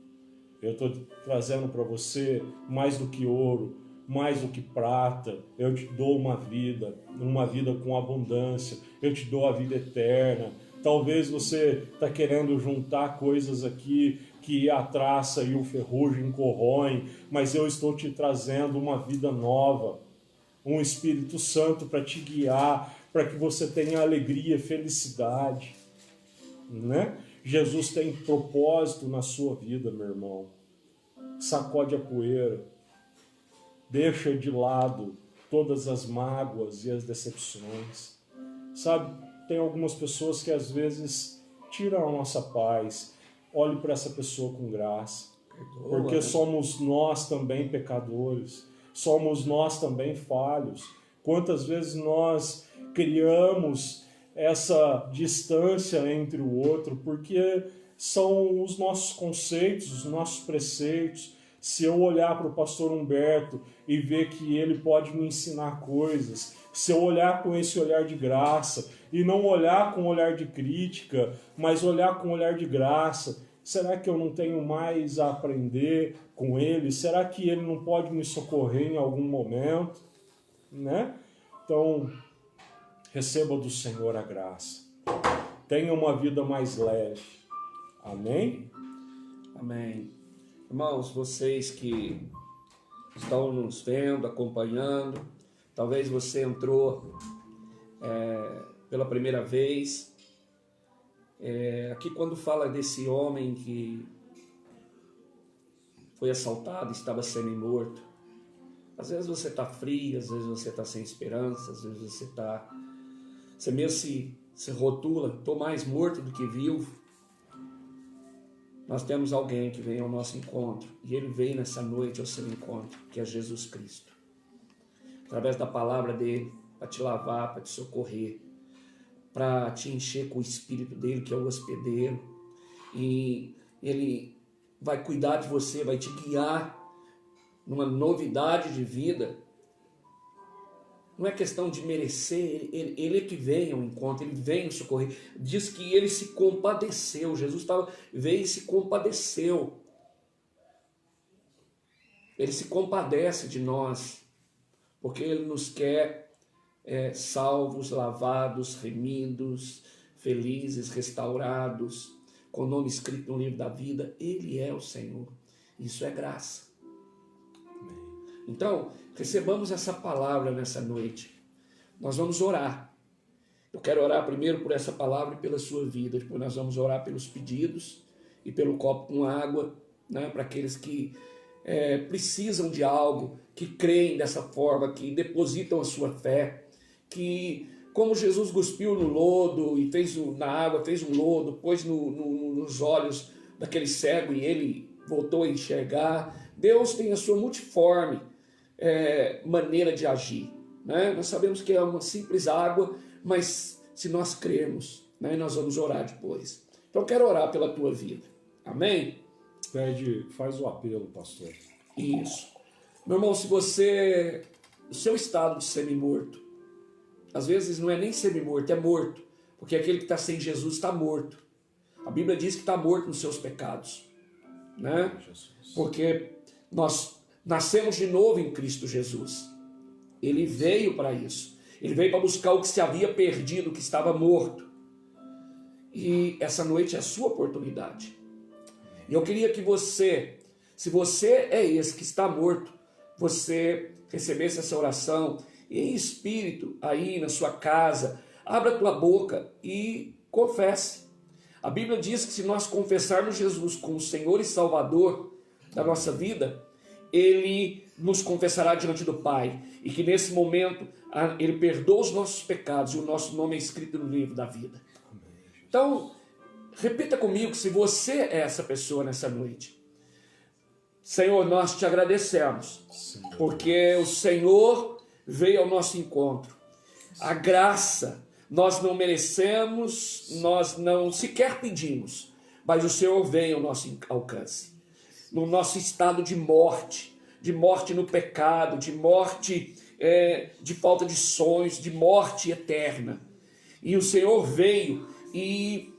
Eu estou trazendo para você mais do que ouro, mais do que prata. Eu te dou uma vida com abundância. Eu te dou a vida eterna. Talvez você está querendo juntar coisas aqui que a traça e o ferrugem corroem, mas eu estou te trazendo uma vida nova, um Espírito Santo para te guiar, para que você tenha alegria e felicidade, né? Jesus tem propósito na sua vida, meu irmão. Sacode a poeira, deixa de lado todas as mágoas e as decepções. Sabe, tem algumas pessoas que às vezes tiram a nossa paz. Olhe para essa pessoa com graça, porque somos nós também pecadores, somos nós também falhos. Quantas vezes nós criamos essa distância entre o outro, porque são os nossos conceitos, os nossos preceitos. Se eu olhar para o pastor Humberto e ver que ele pode me ensinar coisas, se eu olhar com esse olhar de graça e não olhar com olhar de crítica, mas olhar com olhar de graça, será que eu não tenho mais a aprender com ele? Será que ele não pode me socorrer em algum momento? Né? Então, receba do Senhor a graça. Tenha uma vida mais leve. Amém? Amém. Irmãos, vocês que estão nos vendo, acompanhando, talvez você entrou pela primeira vez. Aqui quando fala desse homem que foi assaltado, estava semi-morto, às vezes você está frio, às vezes você está sem esperança, às vezes você mesmo se rotula, estou mais morto do que vivo. Nós temos alguém que vem ao nosso encontro, e ele vem nessa noite ao seu encontro, que é Jesus Cristo. Através da palavra dele, para te lavar, para te socorrer, para te encher com o Espírito dele, que é o hospedeiro. E ele vai cuidar de você, vai te guiar numa novidade de vida. Não é questão de merecer, ele é que vem ao encontro, ele vem nos socorrer. Diz que ele se compadeceu, Jesus veio e se compadeceu. Ele se compadece de nós, porque ele nos quer salvos, lavados, remidos, felizes, restaurados, com o nome escrito no livro da vida. Ele é o Senhor. Isso é graça. Então, recebamos essa palavra nessa noite. Nós vamos orar. Eu quero orar primeiro por essa palavra e pela sua vida. Depois nós vamos orar pelos pedidos e pelo copo com água, né, para aqueles que precisam de algo, que creem dessa forma, que depositam a sua fé, que como Jesus cuspiu no lodo e fez na água, fez um lodo, pôs nos olhos daquele cego e ele voltou a enxergar. Deus tem a sua multiforme maneira de agir, né? Nós sabemos que é uma simples água, mas se nós crermos, né, nós vamos orar depois. Então eu quero orar pela tua vida. Amém? Faz o apelo, pastor. Isso. Meu irmão, se você, o seu estado de semi-morto, às vezes não é nem semi-morto, é morto, porque aquele que está sem Jesus está morto. A Bíblia diz que está morto nos seus pecados, né? Porque nós nascemos de novo em Cristo Jesus. Ele veio para isso. Ele veio para buscar o que se havia perdido, o que estava morto. E essa noite é a sua oportunidade. E eu queria que você, se você é esse que está morto, você recebesse essa oração em espírito aí na sua casa. Abra a tua boca e confesse. A Bíblia diz que se nós confessarmos Jesus como Senhor e Salvador da nossa vida, Ele nos confessará diante do Pai. E que nesse momento Ele perdoa os nossos pecados e o nosso nome é escrito no livro da vida. Então, repita comigo se você é essa pessoa nessa noite. Senhor, nós te agradecemos, porque o Senhor veio ao nosso encontro. A graça, nós não merecemos, nós não sequer pedimos, mas o Senhor veio ao nosso alcance. No nosso estado de morte no pecado, de morte, de falta de sonhos, de morte eterna. E o Senhor veio e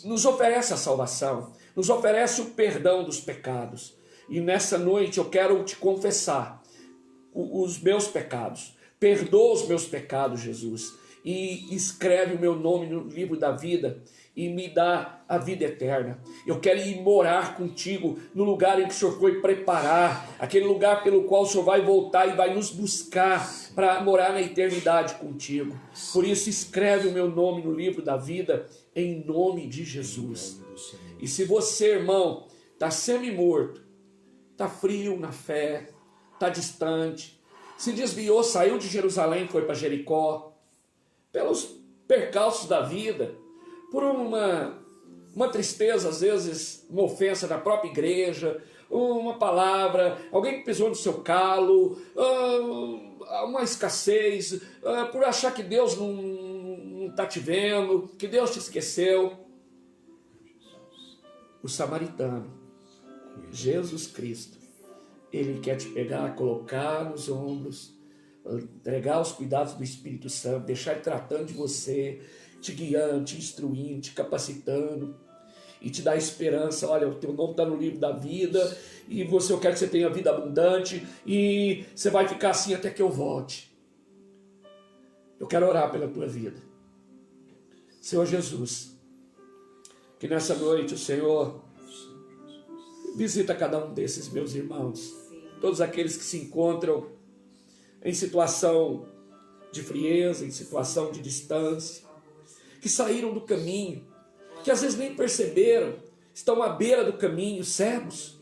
nos oferece a salvação, nos oferece o perdão dos pecados. E nessa noite eu quero te confessar os meus pecados. Perdoa os meus pecados, Jesus, e escreve o meu nome no livro da vida e me dá a vida eterna. Eu quero ir morar contigo no lugar em que o Senhor foi preparar, aquele lugar pelo qual o Senhor vai voltar e vai nos buscar para morar na eternidade contigo. Por isso escreve o meu nome no livro da vida em nome de Jesus. E se você, irmão, está semi-morto, está frio na fé, está distante, se desviou, saiu de Jerusalém, foi para Jericó, pelos percalços da vida, por uma tristeza, às vezes, uma ofensa da própria igreja, uma palavra, alguém que pisou no seu calo, uma escassez, por achar que Deus não está te vendo, que Deus te esqueceu. O samaritano, Jesus Cristo, Ele quer te pegar, colocar nos ombros, entregar os cuidados do Espírito Santo, deixar Ele tratando de você, te guiando, te instruindo, te capacitando e te dar esperança. Olha, o teu nome está no livro da vida e eu quero que você tenha vida abundante e você vai ficar assim até que eu volte. Eu quero orar pela tua vida. Senhor Jesus, que nessa noite o Senhor visita cada um desses meus irmãos, todos aqueles que se encontram em situação de frieza, em situação de distância, que saíram do caminho, que às vezes nem perceberam, estão à beira do caminho, cegos,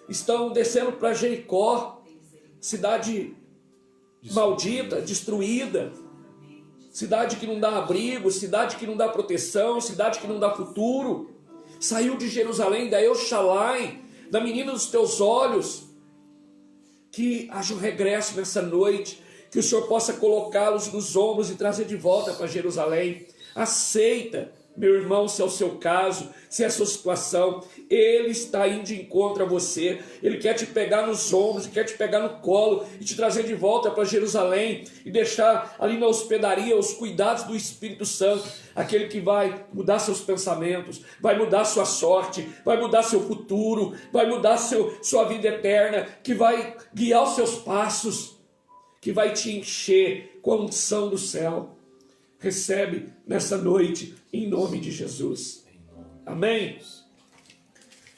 estão descendo para Jericó, cidade maldita, destruída, cidade que não dá abrigo, cidade que não dá proteção, cidade que não dá futuro. Saiu de Jerusalém, da Euxalai, da menina dos teus olhos. Que haja um regresso nessa noite, que o Senhor possa colocá-los nos ombros e trazer de volta para Jerusalém. Aceita, meu irmão, se é o seu caso, se é a sua situação, Ele está indo de encontro a você, Ele quer te pegar nos ombros, quer te pegar no colo e te trazer de volta para Jerusalém e deixar ali na hospedaria os cuidados do Espírito Santo, aquele que vai mudar seus pensamentos, vai mudar sua sorte, vai mudar seu futuro, vai mudar sua vida eterna, que vai guiar os seus passos, que vai te encher com a unção do céu. Recebe nessa noite, em nome de Jesus. Amém?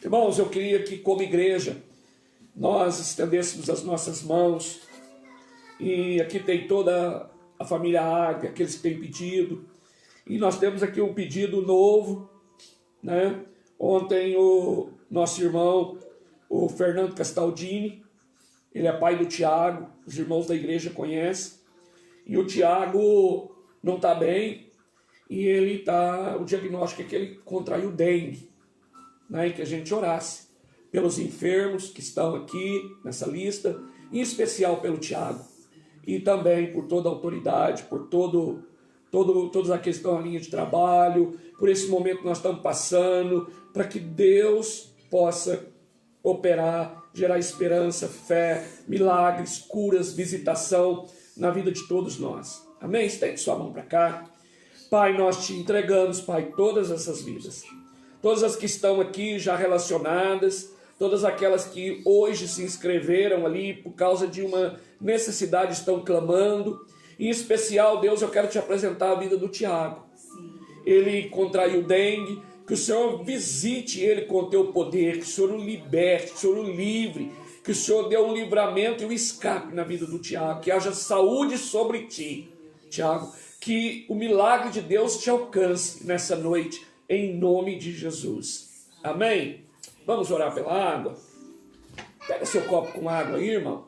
Irmãos, eu queria que como igreja, nós estendêssemos as nossas mãos, e aqui tem toda a família Águia, aqueles que têm pedido, e nós temos aqui um pedido novo, né? Ontem o nosso irmão, o Fernando Castaldini, ele é pai do Tiago, os irmãos da igreja conhecem, e o Tiago não está bem, e o diagnóstico é que ele contraiu dengue, né? E que a gente orasse pelos enfermos que estão aqui nessa lista, em especial pelo Tiago, e também por toda a autoridade, por todos aqueles que estão na linha de trabalho, por esse momento que nós estamos passando, para que Deus possa operar, gerar esperança, fé, milagres, curas, visitação na vida de todos nós. Amém? Estende sua mão para cá. Pai, nós te entregamos, Pai, todas essas vidas. Todas as que estão aqui já relacionadas, todas aquelas que hoje se inscreveram ali por causa de uma necessidade, estão clamando. Em especial, Deus, eu quero te apresentar a vida do Tiago. Ele contraiu dengue, que o Senhor visite ele com o teu poder, que o Senhor o liberte, que o Senhor o livre, que o Senhor dê um livramento e um escape na vida do Tiago, que haja saúde sobre ti, Tiago, que o milagre de Deus te alcance nessa noite, em nome de Jesus. Amém? Vamos orar pela água? Pega seu copo com água aí, irmão.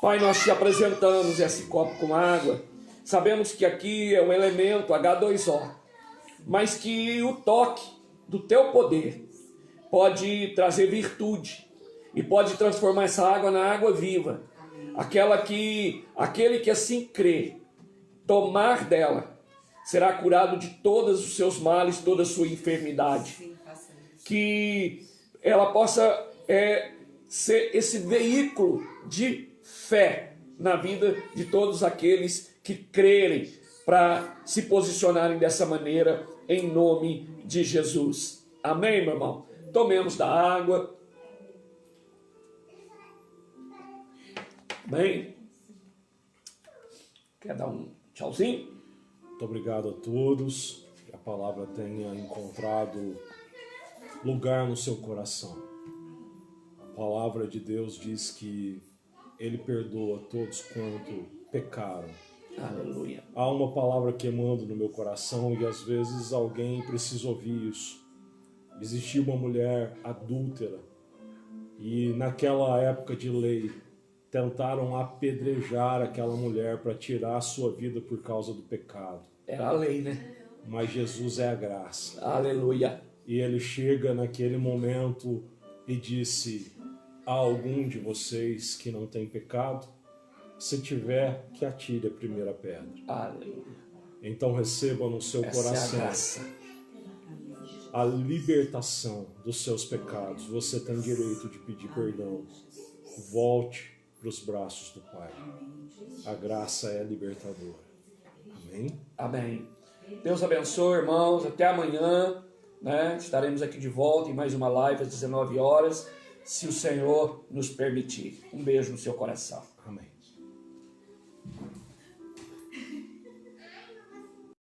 Pai, nós te apresentamos esse copo com água. Sabemos que aqui é um elemento H2O, mas que o toque do teu poder pode trazer virtude e pode transformar essa água na água viva. Aquele que assim crê, tomar dela, será curado de todos os seus males, toda a sua enfermidade. Que ela possa ser esse veículo de fé na vida de todos aqueles que crerem para se posicionarem dessa maneira em nome de Jesus. Amém, meu irmão? Tomemos da água. Amém? Quer dar um tchauzinho? Muito obrigado a todos. Que a palavra tenha encontrado lugar no seu coração. A palavra de Deus diz que Ele perdoa todos quanto pecaram. Aleluia. Há uma palavra queimando no meu coração e às vezes alguém precisa ouvir isso. Existia uma mulher adúltera e naquela época de lei tentaram apedrejar aquela mulher para tirar a sua vida por causa do pecado. Era a lei, né? Mas Jesus é a graça. Aleluia. E ele chega naquele momento e disse: há algum de vocês que não tem pecado? Se tiver, que atire a primeira pedra. Aleluia. Então receba no seu coração a libertação dos seus pecados. Você tem direito de pedir perdão. Volte para os braços do Pai. A graça é libertadora. Amém? Amém. Deus abençoe, irmãos. Até amanhã, né? Estaremos aqui de volta em mais uma live às 19 horas, se o Senhor nos permitir. Um beijo no seu coração. Amém.